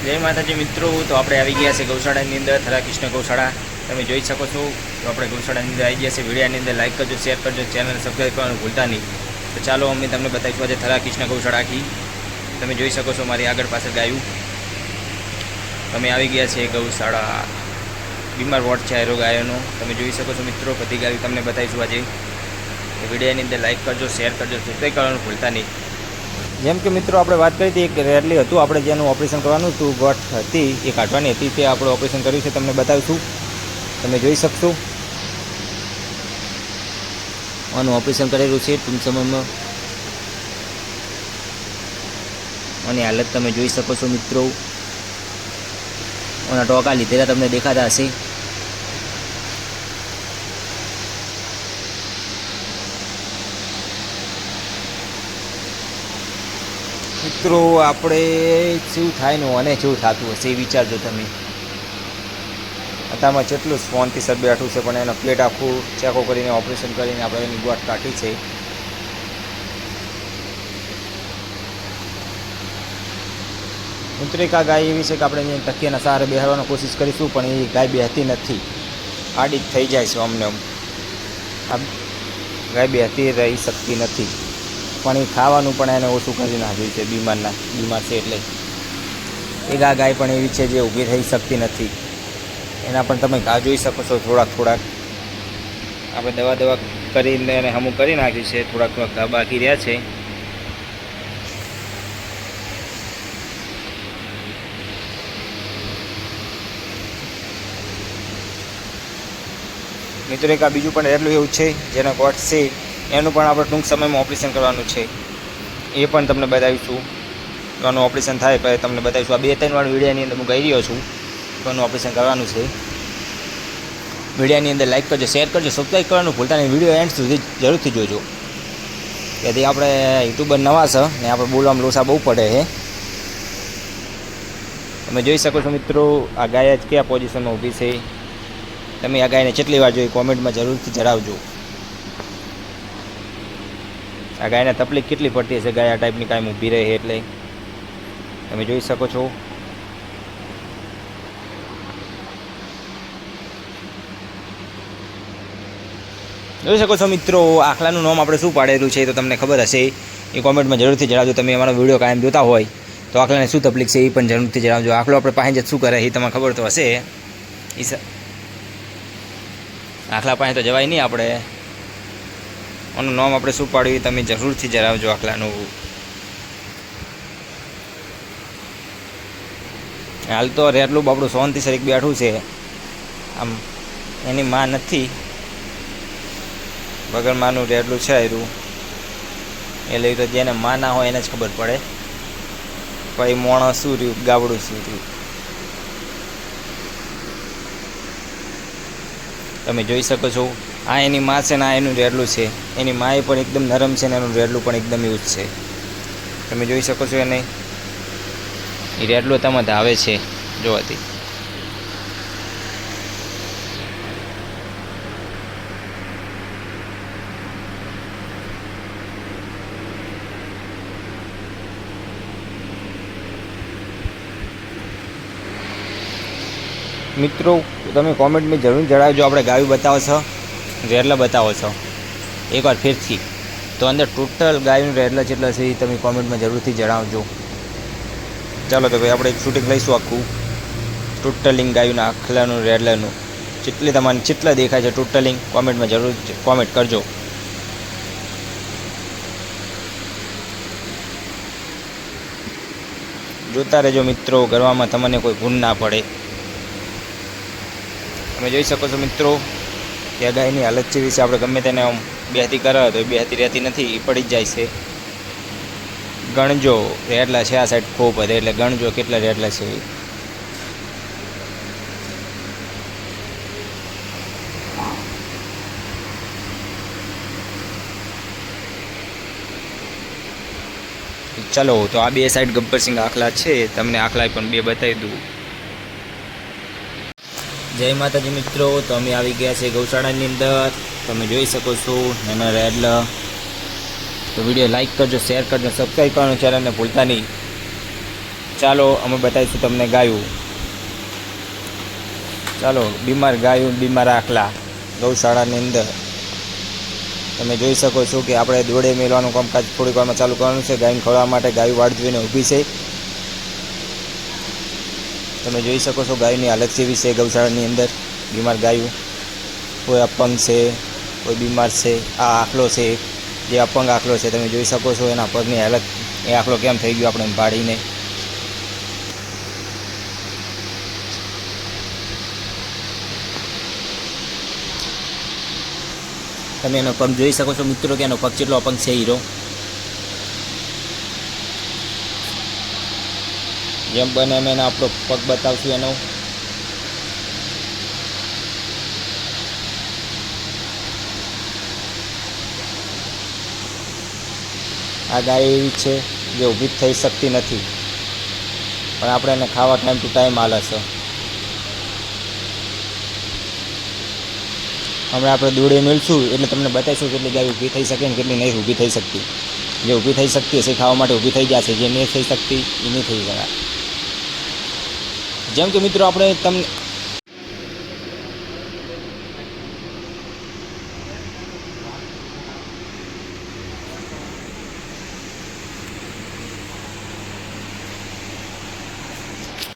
જય માતાજી મિત્રો, તો આપણે આવી ગયા છે ગૌશાળાની અંદર, થરા કૃષ્ણ ગૌશાળા. તમે જોઈ શકો છો. તો આપણે ગૌશાળાની અંદર આવી ગયા છે. વિડીયોની અંદર લાઈક કરજો, શેર કરજો, ચેનલ સબસ્ક્રાઈબ કરવાનું ભૂલતા નહીં. તો ચાલો અમે તમને બતાવીશું આજે થરા કૃષ્ણ ગૌશાળા આખી. તમે જોઈ શકો છો મારી આગળ પાછળ ગાયું. તમે આવી ગયા છે ગૌશાળા. બીમાર વોર્ડ છે આયરો ગાયોનો. તમે જોઈ શકો છો મિત્રો, બધી ગાયું તમને બતાવીશું આજે. વિડીયોની અંદર લાઈક કરજો, શેર કરજો, સબસ્ક્રાઈબ કરવાનું ભૂલતા નહીં. જેમ કે મિત્રો આપણે વાત કરી હતી, એક રેડલી હતું આપણે જેનું ઓપરેશન કરવાનું હતું, ગોઠ હતી એ કાઢવાની હતી, તે આપણે ઓપરેશન કર્યું છે. તમને બતાવીશું, તમે જોઈ શકશો. આનું ઓપરેશન કરેલું છે ટૂંક સમયમાં. આની હાલત તમે જોઈ શકો છો મિત્રો. આના ટોકા લીધેલા તમને દેખાતા હશે. મિત્રો આપણે શું થાય ને અને શું થતું હશે એ વિચારજો તમે. અત્યારમાં જેટલું ફોનથી સર બેઠું છે, પણ એનો પેટ આખું ચેકો કરીને ઓપરેશન કરીને આપણે એની ગોઠ કાઢી છે. મિત્રો એક આ ગાય એવી છે કે આપણે તકિયાના સહારે બેહાડવાની કોશિશ કરીશું, પણ એ ગાય બેહતી નથી, આડી જ થઈ જાય છે. અમને આ ગાય બેહતી રહી શકતી નથી, પણ એ ખાવાનું પણ એને ઓછું કરી નાખ્યું છે. બીમાર છે એટલે એક આ ગાય પણ એવી છે જે ઊભી થઈ શકતી નથી. એના પણ તમે ઘા જોઈ શકો છો. થોડાક આપણે દવા કરીને એને હમું કરી નાખ્યું છે. થોડાક ઘા બાકી રહ્યા છે. મિત્રો એક આ બીજું પણ એટલું એવું છે જેનો ગોઠ છે, એનું પણ આપણે ટૂંક સમયમાં ઓપરેશન કરવાનું છે. એ પણ તમને બતાવીશું. આનું ઓપરેશન થાય પછી તમને બતાવીશું. આ 2-3 વાર વિડીયોની અંદર હું કહી રહ્યો છું તો આનું ઓપરેશન કરવાનું છે. વિડીયોની અંદર લાઈક કરજો, શેર કરજો, સબસ્ક્રાઈબ કરવાનું ભૂલતા નહીં. વિડીયો એન્ડ સુધી જરૂરથી જોજો. તેથી આપણે યુટ્યુબર નવા છે ને આપણે બોલવામાં લોસા બહુ પડે છે. તમે જોઈ શકો છો મિત્રો, આ ગાય જ કયા પોઝિશનમાં ઊભી છે. તમે આ ગાયને કેટલી વાર જોઈ કોમેન્ટમાં જરૂરથી જણાવજો. આ ગાયને તકલીફ કેટલી પડતી હશે ગાય આ ટાઈપની કાંઈ ઊભી રહે એટલે. તમે જોઈ શકો છો. જોઈ શકો છો મિત્રો, આખલાનું નામ આપણે શું પાડેલું છે તો તમને ખબર હશે. એ કોમેન્ટમાં જરૂરથી જણાવજો. તમે અમારો વિડીયો કાયમ જોતા હોય તો આખલાને શું તકલીફ છે એ પણ જરૂરથી જણાવજો. આખલો આપણે પાસે જ શું કરે એ તમને ખબર તો હશે. આખલા પાસે તો જવાય નહીં આપણે. આનું નામ આપણે શું પાડ્યું તમે જરૂરથી જણાવજો. આખલાનું હાલ તો રેટલું બાપડું સોનથી સરીક બેઠું છે. આમ એની માં નથી, વગર માનું રેટલું છે એરું. એટલે તો જેને માં ના હોય એને જ ખબર પડે પછી મોણસ શું રહ્યું, ગાબડું શું રહ્યું. તમે જોઈ શકો છો. આ એની માં છે ને આ એનું રેડલું છે. એની માએ પણ એકદમ નરમ છે ને એનું રેડલું પણ એકદમ એવું જ છે. તમે જોઈ શકો છો. એને એ રેડલું તમે ધાવે છે જોવાથી. મિત્રો તમે કોમેન્ટમાં જરૂર જણાવજો. આપણે ગાયું બતાવો છો, રેડલા બતાવો છો એકવાર ફેરથી, તો અંદર ટોટલ ગાયનું રેડલા જેટલા છે એ તમે કોમેન્ટમાં જરૂરથી જણાવજો. ચાલો તો ભાઈ આપણે એક શૂટિંગ લઈશું આખું ટોટલિંગ ગાયુંના આખલાનું રેડલાનું. જેટલી તમારે જેટલા દેખાય છે ટોટલિંગ કોમેન્ટમાં જરૂર કોમેન્ટ કરજો. જોતા રહેજો મિત્રો, કરવામાં તમને કોઈ ભૂલ ના પડે. તમે જોઈ શકો છો મિત્રો કે આ ગાયની હાલત જેવી છે. આપણે ગમે તેને બેહતી કરે તો એ બેહતી રહેતી નથી, એ પડી જ જાય છે. ગણજો રેડલા છે આ સાઈડ ખૂબ બધે, એટલે ગણજો કેટલા રેડલા છે. ચાલો તો આ 2 સાઈડ ગબ્બરસિંહ આખલા છે. તમને આખલા પણ 2 બતાવી દઉં. જય માતાજી મિત્રો, તો અમે આવી ગયા છે ગૌશાળાની અંદર. તમે જોઈ શકો છો નાના રેડલા. તો વિડીયો લાઈક કરજો, શેર કરજો, સબસ્ક્રાઈબ કરવાનું ચેનલને ભૂલતા નહીં. ચાલો અમે બતાવીશું તમને ગાયું. ચાલો બીમાર ગાયું, બીમાર આખલા ગૌશાળાની અંદર તમે જોઈ શકો છો કે આપણે દોડે મેળવાનું કામકાજ થોડીક વારમાં ચાલુ કરવાનું છે. ગાયને ખવડાવવા માટે ગાયું વાડ જોઈને ઊભી છે. તમે જોઈ શકો છો ગાયની હાલત કેવી છે ગૌશાળાની અંદર. બીમાર ગાયું, કોઈ અપંગ છે, કોઈ બીમાર છે. આ આખલો છે જે અપંગ આખલો છે. તમે જોઈ શકો છો એના પગની હાલત, એ આખલો કેમ થઈ ગયો આપણે ભાડીને. તમે એનો પગ જોઈ શકો છો મિત્રો કે એનો પગ કેટલો અપંગ છે હીરો. જેમ બને એમ એને આપણો પગ બતાવશું એનો. આ ગાય એવી છે જે ઊભી જ થઈ શકતી નથી, પણ આપણે એને ખાવા ટાઈમ ટુ ટાઈમ હાલે છે. હમણાં આપણે દોડે મેળશું એટલે તમને બતાવીશું કેટલી ગાય ઊભી થઈ શકે ને કેટલી નહીં ઊભી થઈ શકતી. જે ઊભી થઈ શકતી હશે ખાવા માટે ઊભી થઈ ગયા છે, જે નહીં થઈ શકતી એ નહીં થઈ શકાય. જેમ કે મિત્રો આપણે તમને